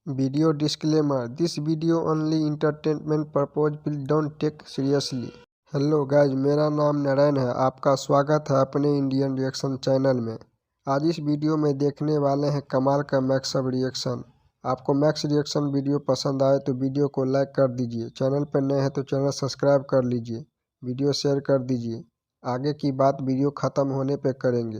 Video disclaimer: This video only entertainment purpose. Please don't take seriously. Hello guys, मेरा नाम नारायण है। आपका स्वागत है अपने इंडियन रिएक्शन चैनल में। आज इस वीडियो में देखने वाले हैं कमाल का मैक्सअप रिएक्शन। आपको मैक्स रिएक्शन वीडियो पसंद आए तो वीडियो को लाइक कर दीजिए। चैनल पर नए हैं तो चैनल सब्सक्राइब कर लीजिए। वीडियो शेयर कर दीजिए। आगे की बात वीडियो ख़त्म होने पे करेंगे।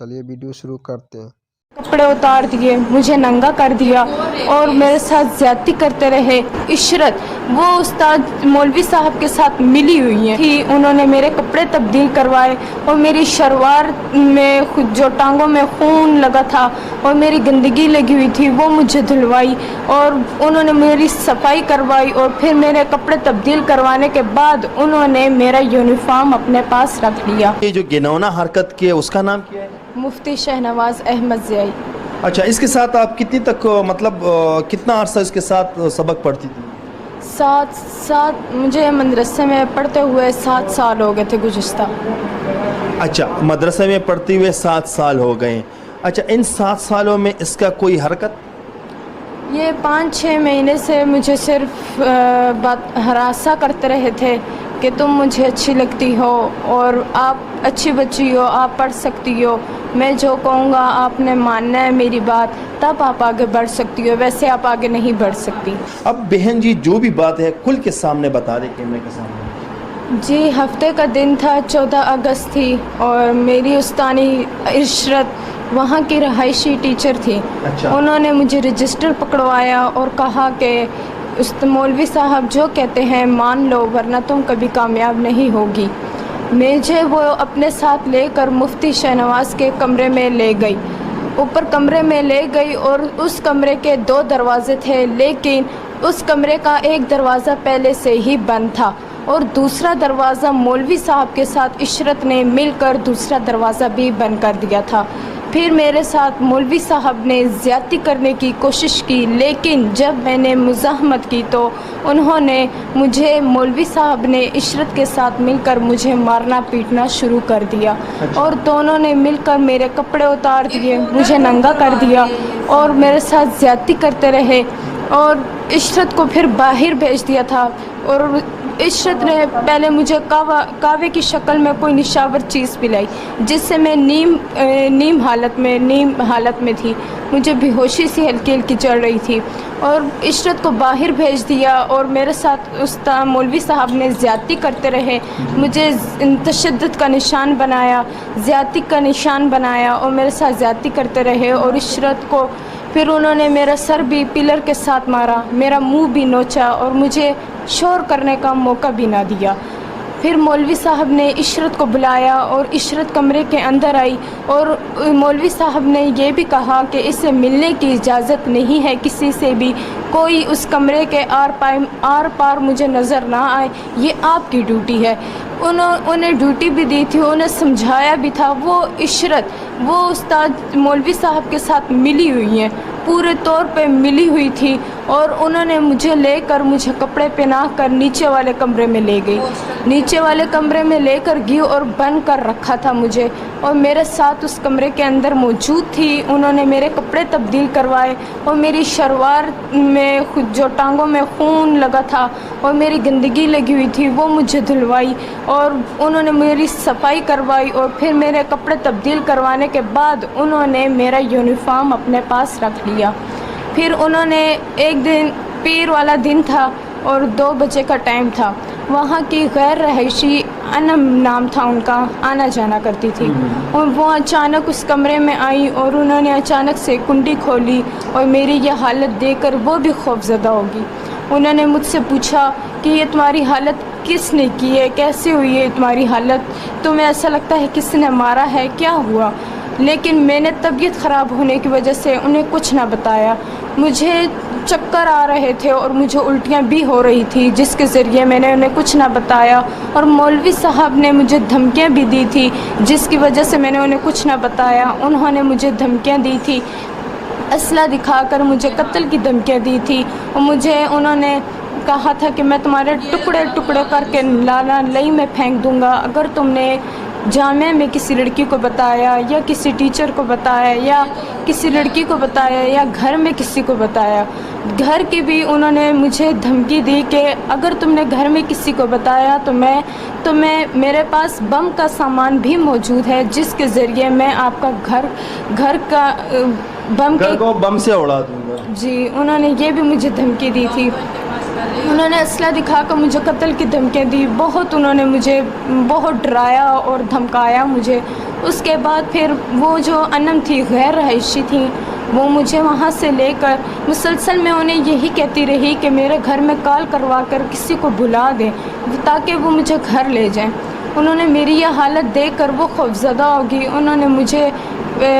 चलिए वीडियो शुरू करते हैं। कपड़े उतार दिए, मुझे नंगा कर दिया और मेरे साथ ज्यादती करते रहे। इशरत वो उस्ताद मौलवी साहब के साथ मिली हुई थी। उन्होंने मेरे कपड़े तब्दील करवाए और मेरी शलवार में जो टांगों में खून लगा था और मेरी गंदगी लगी हुई थी वो मुझे धुलवाई और उन्होंने मेरी सफाई करवाई और फिर मेरे कपड़े तब्दील करवाने के बाद उन्होंने मेरा यूनिफॉर्म अपने पास रख लिया। ये जो घिनौना हरकत की है उसका नाम क्या है? मुफ्ती शहनवाज अहमद ज़ियाई। अच्छा, इसके साथ आप कितनी तक कितना अरसा इसके साथ सबक पढ़ती थी? सात मुझे मदरसे में पढ़ते हुए 7 साल हो गए थे गुज़िश्ता। अच्छा, मदरसे में पढ़ते हुए 7 साल हो गए। अच्छा, इन 7 सालों में इसका कोई हरकत? ये 5-6 महीने से मुझे सिर्फ हरासा करते रहे थे कि तुम मुझे अच्छी लगती हो और आप अच्छी बच्ची हो, आप पढ़ सकती हो, मैं जो कहूँगा आपने मानना है मेरी बात, तब आप आगे बढ़ सकती हो, वैसे आप आगे नहीं बढ़ सकती। अब बहन जी जो भी बात है खुल के सामने बता दे कैमरे के सामने। जी, हफ्ते का दिन था, 14 अगस्त थी और मेरी उस्तानी इशरत वहाँ की रहायशी टीचर थी। अच्छा। उन्होंने मुझे रजिस्टर पकड़वाया और कहा कि मौलवी साहब जो कहते हैं मान लो वरना तुम कभी कामयाब नहीं होगी। मुझे वो अपने साथ लेकर मुफ्ती शहनवाज के कमरे में ले गई, ऊपर कमरे में ले गई और उस कमरे के 2 दरवाजे थे, लेकिन उस कमरे का एक दरवाज़ा पहले से ही बंद था और दूसरा दरवाज़ा मौलवी साहब के साथ इशरत ने मिलकर दूसरा दरवाज़ा भी बंद कर दिया था। फिर मेरे साथ मौलवी साहब ने ज़्यादती करने की कोशिश की, लेकिन जब मैंने मुज़ाहमत की तो उन्होंने मुझे मौलवी साहब ने इशरत के साथ मिलकर मुझे मारना पीटना शुरू कर दिया। अच्छा। और दोनों ने मिलकर मेरे कपड़े उतार दिए, मुझे नंगा कर दिया और मेरे साथ ज़्यादती करते रहे और इशरत को फिर बाहर भेज दिया था। और इशरत ने पहले मुझे कावे की शक्ल में कोई निशावर चीज़ पिलाई जिससे मैं नीम हालत में थी। मुझे बेहोशी सी हल्की हल्की चढ़ रही थी और इशरत को बाहर भेज दिया और मेरे साथ उस्ताद मौलवी साहब ने ज़्यादती करते रहे। मुझे तशद्दुद का निशान बनाया, ज़्यादती का निशान बनाया और मेरे साथ ज़्यादती करते रहे। और इशरत को फिर उन्होंने मेरा सर भी पिलर के साथ मारा, मेरा मुंह भी नोचा और मुझे शोर करने का मौका भी ना दिया। फिर मौलवी साहब ने इशरत को बुलाया और इशरत कमरे के अंदर आई और मौलवी साहब ने ये भी कहा कि इसे मिलने की इजाज़त नहीं है किसी से भी, कोई उस कमरे के आर पार मुझे नज़र ना आए, ये आपकी ड्यूटी है। उन्हें ड्यूटी भी दी थी, उन्हें समझाया भी था। वो इशरत वो उस्ताद मौलवी साहब के साथ मिली हुई हैं, पूरे तौर पे मिली हुई थी और उन्होंने मुझे लेकर कपड़े पहना कर नीचे वाले कमरे में ले गई। नीचे वाले कमरे में लेकर गई और बंद कर रखा था मुझे और मेरे साथ उस कमरे के अंदर मौजूद थी। उन्होंने मेरे कपड़े तब्दील करवाए और मेरी शलवार में जो टांगों में खून लगा था और मेरी गंदगी लगी हुई थी वो मुझे धुलवाई और उन्होंने मेरी सफाई करवाई और फिर मेरे कपड़े तब्दील करवाने के बाद उन्होंने मेरा यूनिफॉर्म अपने पास रख लिया। फिर उन्होंने एक दिन पीर वाला दिन था और 2 बजे का टाइम था, वहाँ की गैर रहायशी अनम नाम था उनका, आना जाना करती थी और वो अचानक उस कमरे में आई और उन्होंने अचानक से कुंडी खोली और मेरी यह हालत देखकर वो भी खौफज़दा होगी। उन्होंने मुझसे पूछा कि ये तुम्हारी हालत किसने की है, कैसे हुई है तुम्हारी हालत, तुम्हें ऐसा लगता है किसने मारा है, क्या हुआ? लेकिन मैंने तबीयत ख़राब होने की वजह से उन्हें कुछ ना बताया। मुझे चक्कर आ रहे थे और मुझे उल्टियाँ भी हो रही थी, जिसके ज़रिए मैंने उन्हें कुछ ना बताया और मौलवी साहब ने मुझे धमकियाँ भी दी थी जिसकी वजह से मैंने उन्हें कुछ ना बताया। उन्होंने मुझे धमकियाँ दी थी, असला दिखाकर मुझे कत्ल की धमकियाँ दी थी और मुझे उन्होंने कहा था कि मैं तुम्हारे टुकड़े टुकड़े करके लाना लई में फेंक दूंगा अगर तुमने जामिया में किसी लड़की को बताया या किसी टीचर को बताया या किसी लड़की को बताया या घर में किसी को बताया। घर की भी उन्होंने मुझे धमकी दी कि अगर तुमने घर में किसी को बताया तो मैं मेरे पास बम का सामान भी मौजूद है जिसके ज़रिए मैं आपका घर का घर को बम से उड़ा दूंगा। जी, उन्होंने ये भी मुझे धमकी दी थी। उन्होंने असला दिखाकर मुझे कत्ल की धमकियाँ दी। उन्होंने मुझे बहुत डराया और धमकाया मुझे। उसके बाद फिर वो जो अनम थी, गैर रहायशी थी, वो मुझे वहाँ से लेकर मुसलसल मैं उन्हें यही कहती रही कि मेरे घर में कॉल करवा कर किसी को बुला दें ताकि वो मुझे घर ले जाएं। उन्होंने मेरी यह हालत देखकर वो खौफज़दा होगी। उन्होंने मुझे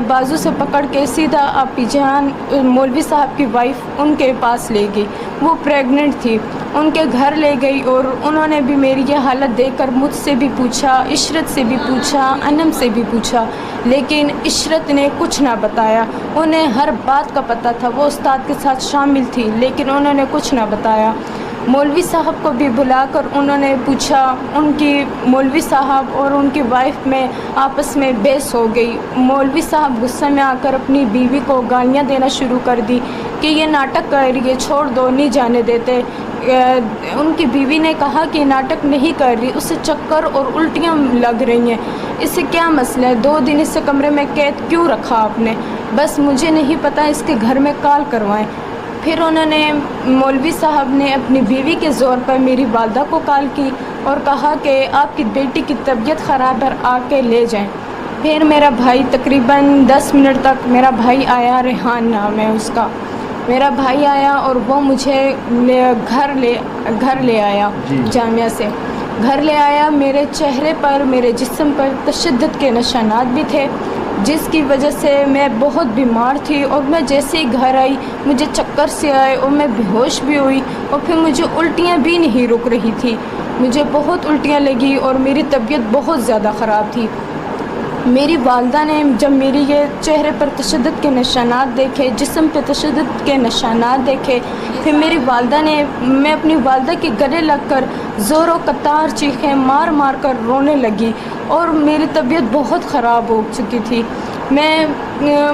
बाजू से पकड़ के सीधा आपी जान मौलवी साहब की वाइफ उनके पास ले गई। वो प्रेग्नेंट थी, उनके घर ले गई और उन्होंने भी मेरी ये हालत देखकर मुझसे भी पूछा, इशरत से भी पूछा, अनम से भी पूछा, लेकिन इशरत ने कुछ ना बताया। उन्हें हर बात का पता था, वो उस्ताद के साथ शामिल थी, लेकिन उन्होंने कुछ ना बताया। मौलवी साहब को भी बुलाकर उन्होंने पूछा, उनकी मौलवी साहब और उनकी वाइफ में आपस में बहस हो गई। मौलवी साहब गुस्से में आकर अपनी बीवी को गालियाँ देना शुरू कर दी कि ये नाटक कर रही है, छोड़ दो, नहीं जाने देते। उनकी बीवी ने कहा कि नाटक नहीं कर रही, उसे चक्कर और उल्टियाँ लग रही हैं, इससे क्या मसला है, 2 दिन इसे कमरे में कैद क्यों रखा आपने? बस मुझे नहीं पता, इसके घर में कॉल करवाएं। फिर उन्होंने मौलवी साहब ने अपनी बीवी के ज़ोर पर मेरी वालदा को कॉल की और कहा कि आपकी बेटी की तबीयत ख़राब है, आके ले जाएं। फिर मेरा भाई तकरीबन 10 मिनट तक मेरा भाई आया, रेहान नाम है उसका। मेरा भाई आया और वो मुझे घर ले आया, जामिया से घर ले आया। मेरे चेहरे पर, मेरे जिस्म पर तशद्दुद के निशानात भी थे, जिसकी वजह से मैं बहुत बीमार थी और मैं जैसे ही घर आई मुझे चक्कर से आए और मैं बेहोश भी हुई और फिर मुझे उल्टियाँ भी नहीं रुक रही थी। मुझे बहुत उल्टियाँ लगी और मेरी तबीयत बहुत ज़्यादा ख़राब थी। मेरी वालदा ने जब मेरी ये चेहरे पर तशद्दुद के निशानात देखे, जिस्म पे तशद्दुद के निशानात देखे, फिर मेरी वालदा ने, मैं अपनी वालदा के गले लगकर ज़ोरों कतार चीखें मार मार कर रोने लगी और मेरी तबीयत बहुत ख़राब हो चुकी थी।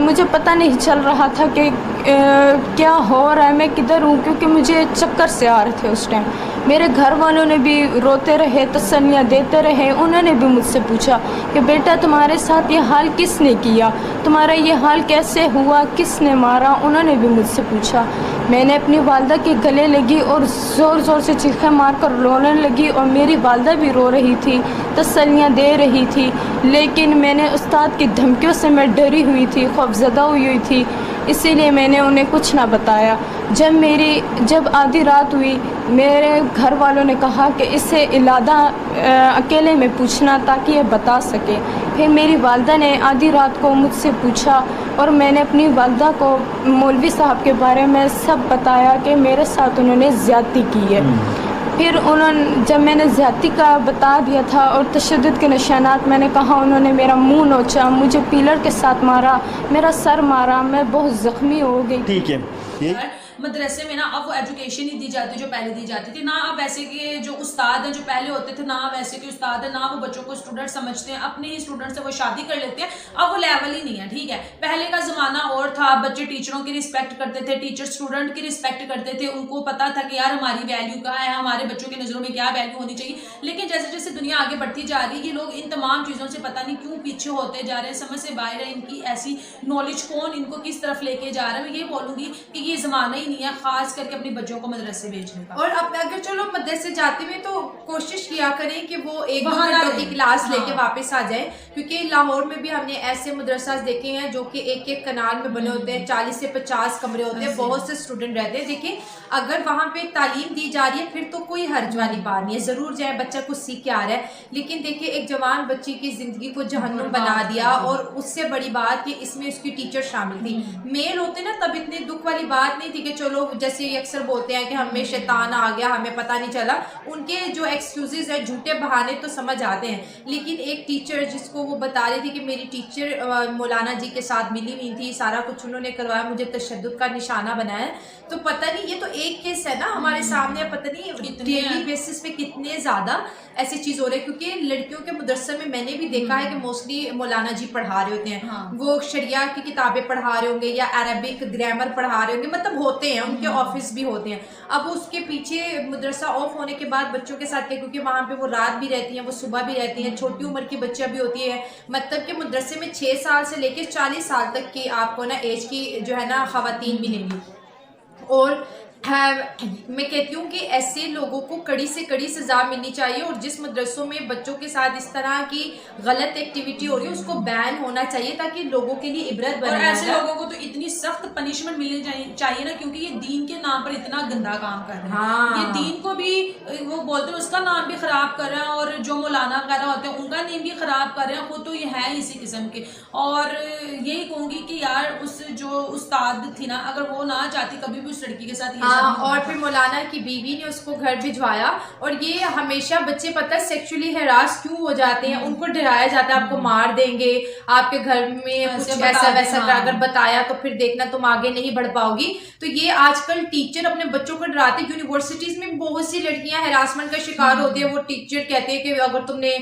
मुझे पता नहीं चल रहा था कि क्या हो रहा है, मैं किधर हूँ, क्योंकि मुझे चक्कर से आ रहे थे उस टाइम। मेरे घर वालों ने भी रोते रहे, तसल्लियाँ देते रहे। उन्होंने भी मुझसे पूछा कि बेटा तुम्हारे साथ ये हाल किसने किया, तुम्हारा ये हाल कैसे हुआ, किसने मारा? उन्होंने भी मुझसे पूछा। मैंने अपनी वालदा के गले लगी और ज़ोर ज़ोर से चीखें मार कर रोने लगी और मेरी वालदा भी रो रही थी, तसल्लियाँ दे रही थी, लेकिन मैंने उस्ताद की धमकियों से मैं डरी हुई थी, खौफज़दा हुई थी, इसीलिए मैंने उन्हें कुछ ना बताया। जब आधी रात हुई, मेरे घर वालों ने कहा कि इसे इलादा अकेले में पूछना ताकि ये बता सके। फिर मेरी वालदा ने आधी रात को मुझसे पूछा और मैंने अपनी वालदा को मौलवी साहब के बारे में सब बताया कि मेरे साथ उन्होंने ज़्यादती की है। फिर जब मैंने ज़्यादती का बता दिया था और तशद्दुद के निशानात मैंने कहा, उन्होंने मेरा मुंह नोचा, मुझे पिलर के साथ मारा, मेरा सर मारा, मैं बहुत ज़ख्मी हो गई। ठीक है। मदरसे में ना अब वो एजुकेशन नहीं दी जाती जो पहले दी जाती थी, ना अब ऐसे के जो उस्ताद हैं जो पहले होते थे, ना अब ऐसे के उस्ताद हैं, ना वो बच्चों को स्टूडेंट समझते हैं, अपने ही स्टूडेंट से वो शादी कर लेते हैं। अब वो लेवल ही नहीं है, ठीक है। पहले का ज़माना और था, बच्चे टीचरों की रिस्पेक्ट करते थे, टीचर स्टूडेंट की रिस्पेक्ट करते थे, उनको पता था कि यार हमारी वैल्यू क्या है, हमारे बच्चों की नज़रों में क्या वैल्यू होनी चाहिए। लेकिन जैसे जैसे दुनिया आगे बढ़ती जा रही है, ये लोग इन तमाम चीज़ों से पता नहीं क्यों पीछे होते जा रहे हैं, समझ से बाहर है। इनकी ऐसी नॉलेज कौन इनको किस तरफ लेके जा रहा है, मैं ये बोलूँगी कि ये ज़माना ही नहीं है खास करके अपने बच्चों को मदरसे भेजने का। और अब अगर चलो मदरसे जाते हुए तो कोशिश किया करें कि वो 1-2 घंटों की क्लास लेके वापस आ जाए, क्योंकि लाहौर में भी हमने ऐसे मदरसा देखे हैं जो कि एक कनाल में बने होते हैं, 40 से 50 कमरे होते हैं, बहुत से स्टूडेंट रहते हैं। देखिए अगर वहाँ पे तालीम दी जा रही है फिर तो कोई हर्ज वाली बात नहीं है, ज़रूर जाए, बच्चा कुछ सीख के आ रहा है। लेकिन देखिए एक जवान बच्ची की ज़िंदगी को जहन्नुम बना दिया, और उससे बड़ी बात कि इसमें उसकी टीचर शामिल थी। मेल होते ना तब इतनी दुख वाली बात नहीं थी कि चलो जैसे अक्सर बोलते हैं कि हमें शैतान आ गया, हमें पता नहीं चला, उनके जो एक्सक्यूजेज है, झूठे बहाने तो समझ आते हैं। लेकिन एक टीचर जिसको वो बता रही थी कि मेरी टीचर मौलाना जी के साथ मिली हुई थी, सारा कुछ उन्होंने करवाया, मुझे तशद्दुद का निशाना बनाया, तो पता नहीं, ये तो एक केस है ना हमारे सामने, पता नहीं डेली बेसिस पे कितने ज़्यादा। ऐसी चीज़ हो रही है, क्योंकि लड़कियों के मदरसे में मैंने भी देखा है कि मोस्टली मौलाना जी पढ़ा रहे होते हैं, वो शरिया की किताबें पढ़ा रहे होंगे या अरबिक ग्रामर पढ़ा रहे होंगे, मतलब होते हैं, उनके ऑफिस भी होते हैं। अब उसके पीछे मदरसा ऑफ होने के बाद बच्चों के साथ क्या, क्योंकि वहाँ पे वो रात भी रहती हैं, वो सुबह भी रहती हैं, छोटी उम्र की बच्चियाँ भी होती है, मतलब कि मदरसे में 6 साल से लेकर 40 साल तक की आपको ना एज की जो है ना खवातीन मिलेंगी। और मैं कहती हूँ कि ऐसे लोगों को कड़ी से कड़ी सज़ा मिलनी चाहिए, और जिस मदरसों में बच्चों के साथ इस तरह की गलत एक्टिविटी हो रही है उसको बैन होना चाहिए, ताकि लोगों के लिए इबरत बने। और ऐसे लोगों को तो इतनी सख्त पनिशमेंट मिलनी चाहिए ना, क्योंकि ये दीन के नाम पर इतना गंदा काम कर रहे हैं। हाँ। ये दीन को भी वो बोलते हैं उसका नाम भी खराब कर रहे हैं, और जो मौलाना वगैरह होते हैं उनका नेम भी खराब कर रहे हैं, खुद तो ये है इसी किस्म के। और यही कहूँगी कि यार उस जो उस्ताद थी ना, अगर वो ना चाहती कभी भी उस लड़की के साथ ये और फिर मौलाना की बीवी ने उसको घर भिजवाया। और ये हमेशा बच्चे पता है सेक्सुअली हैरास क्यों हो जाते हैं, उनको डराया जाता है आपको मार देंगे, आपके घर में कुछ ऐसा वैसा अगर बताया तो फिर देखना तुम आगे नहीं बढ़ पाओगी। तो ये आजकल टीचर अपने बच्चों को डराते, यूनिवर्सिटीज में बहुत सी लड़कियां हैरासमेंट का शिकार होती है। वो टीचर कहते हैं कि अगर तुमने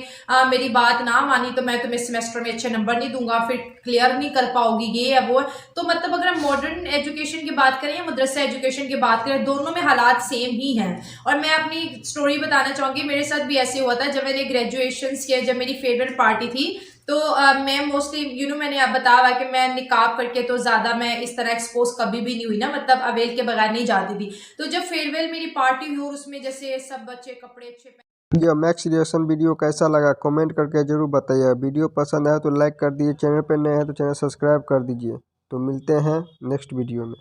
मेरी बात ना मानी तो मैं तुम्हें सेमेस्टर में अच्छे नंबर नहीं दूंगा, फिर क्लियर नहीं कर पाओगी, ये है वो है। तो मतलब अगर हम मॉडर्न एजुकेशन की बात करें या मदरसा एजुकेशन की बात करें, दोनों में हालात सेम ही हैं। और मैं अपनी स्टोरी बताना चाहूँगी, मेरे साथ भी ऐसे हुआ था जब मैंने ग्रेजुएशन किया, जब मेरी फेवरेट पार्टी थी। तो मैं मोस्टली मैंने अब बताया हुआ कि मैं निकाब करके तो ज़्यादा मैं इस तरह एक्सपोज कभी भी नहीं हुई ना, मतलब अवेल के बगैर नहीं जाती थी। तो जब फेयरवेल मेरी पार्टी हुई और उसमें जैसे सब बच्चे कपड़े अच्छे यह मैक्स रिएक्शन वीडियो कैसा लगा कमेंट करके जरूर बताइए। वीडियो पसंद आया तो लाइक कर दीजिए, चैनल पर नए हैं तो चैनल सब्सक्राइब कर दीजिए। तो मिलते हैं नेक्स्ट वीडियो में।